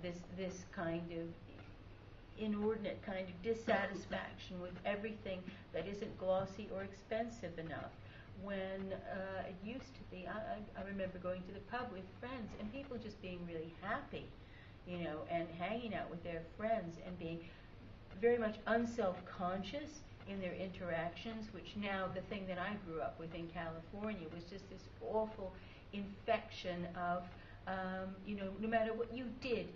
this kind of inordinate kind of dissatisfaction with everything that isn't glossy or expensive enough. When it used to be, I remember going to the pub with friends and people just being really happy, and hanging out with their friends and being very much unself-conscious in their interactions, which now the thing that I grew up with in California was just this awful infection of, no matter what you did,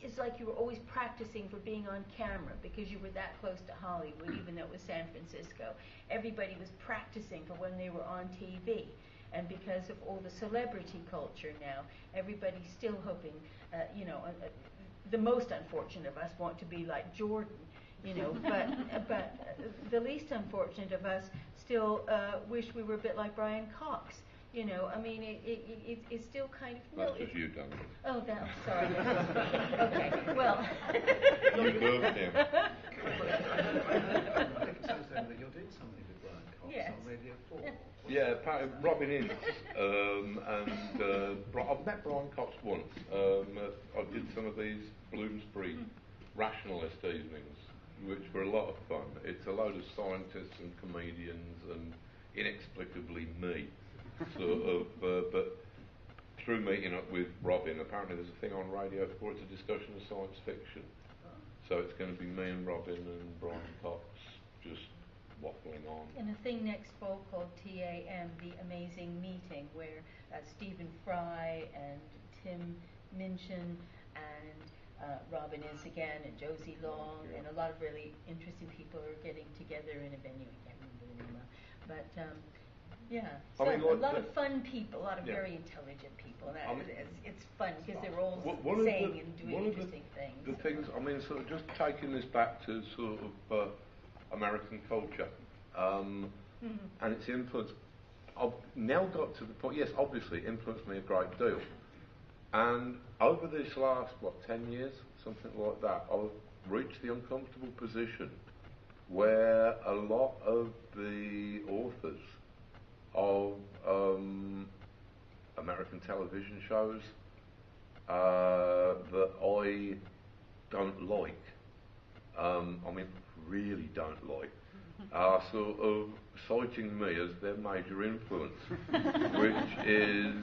it's like you were always practicing for being on camera because you were that close to Hollywood, even though it was San Francisco. Everybody was practicing for when they were on TV. And because of all the celebrity culture now, everybody's still hoping, the most unfortunate of us want to be like Jordan, but the least unfortunate of us still wish we were a bit like Brian Cox. It's still kind of... That's just you, Duncan. Oh, I'm sorry. Okay, well... You moved him. I think it sounds that you're doing something with Brian Cox on Radio 4. Yeah, apparently Robin is. I've met Brian Cox once. I did some of these Bloomsbury rationalist evenings, which were a lot of fun. It's a load of scientists and comedians and inexplicably me. But through meeting up with Robin, apparently there's a thing on Radio 4, it's a discussion of science fiction. So it's going to be me and Robin and Brian Cox just waffling on. And a thing next fall called TAM, The Amazing Meeting, where Stephen Fry and Tim Minchin and Robin is again, and Josie Long, and a lot of really interesting people are getting together in a venue. I can't remember the name of, but so a lot of fun people, a lot of very intelligent people, and it's fun because they're all saying and doing interesting things. The things, sort of just taking this back to sort of American culture and its influence. I've now got to the point, yes, obviously it influenced me a great deal. And over this last, 10 years, something like that, I've reached the uncomfortable position where a lot of the authors of American television shows that I don't like, really don't like, are sort of citing me as their major influence, which is,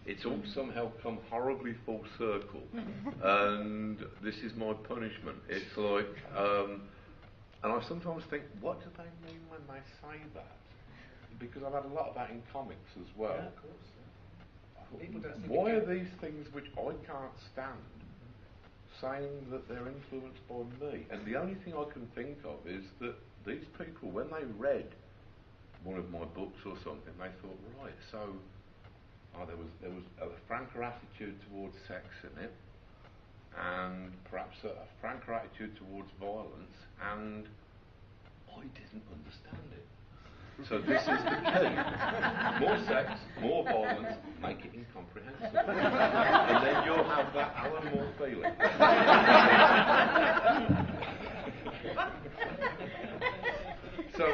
it's all somehow come horribly full circle, and this is my punishment. It's like, and I sometimes think, what do they mean when they say that? Because I've had a lot of that in comics as well. Yeah, of course. Yeah. Why are these things which I can't stand saying that they're influenced by me? And the only thing I can think of is that these people, when they read one of my books or something, they thought, right, so there was a franker attitude towards sex in it, and perhaps a franker attitude towards violence, and I didn't understand it. So this is the key. More sex, more violence, make it incomprehensible. And then you'll have that Alan Moore feeling. So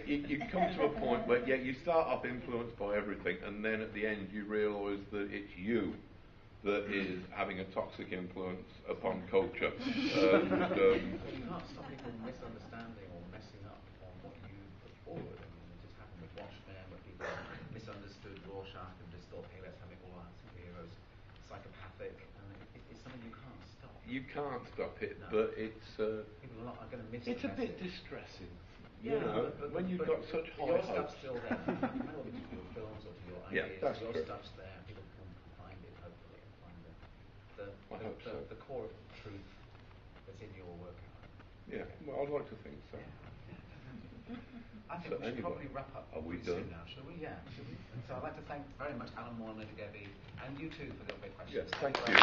you come to a point where you start off influenced by everything, and then at the end you realise that it's you that is having a toxic influence upon culture. You can't stop people misunderstanding or messing up on what you put forward. It just happened with Watchmen, where people misunderstood Rorschach and just thought, hey, let's have it all out, superheroes, psychopathic, and it's something you can't stop. You can't stop it, no. But it's people are going to miss it's the a bit message. distressing. But when you've got such high your hopes. stuff's still there. No matter what you do, your films or to your ideas, that's your true. stuff's there. People can find it, hopefully, and find the core of truth that's in your work. Yeah, well, I'd like to think so. I think we should probably wrap up soon now, shall we? Yeah. And so I'd like to thank very much Alan Moore and Melinda Gebbie, and you too for your great questions. Yes, thank you.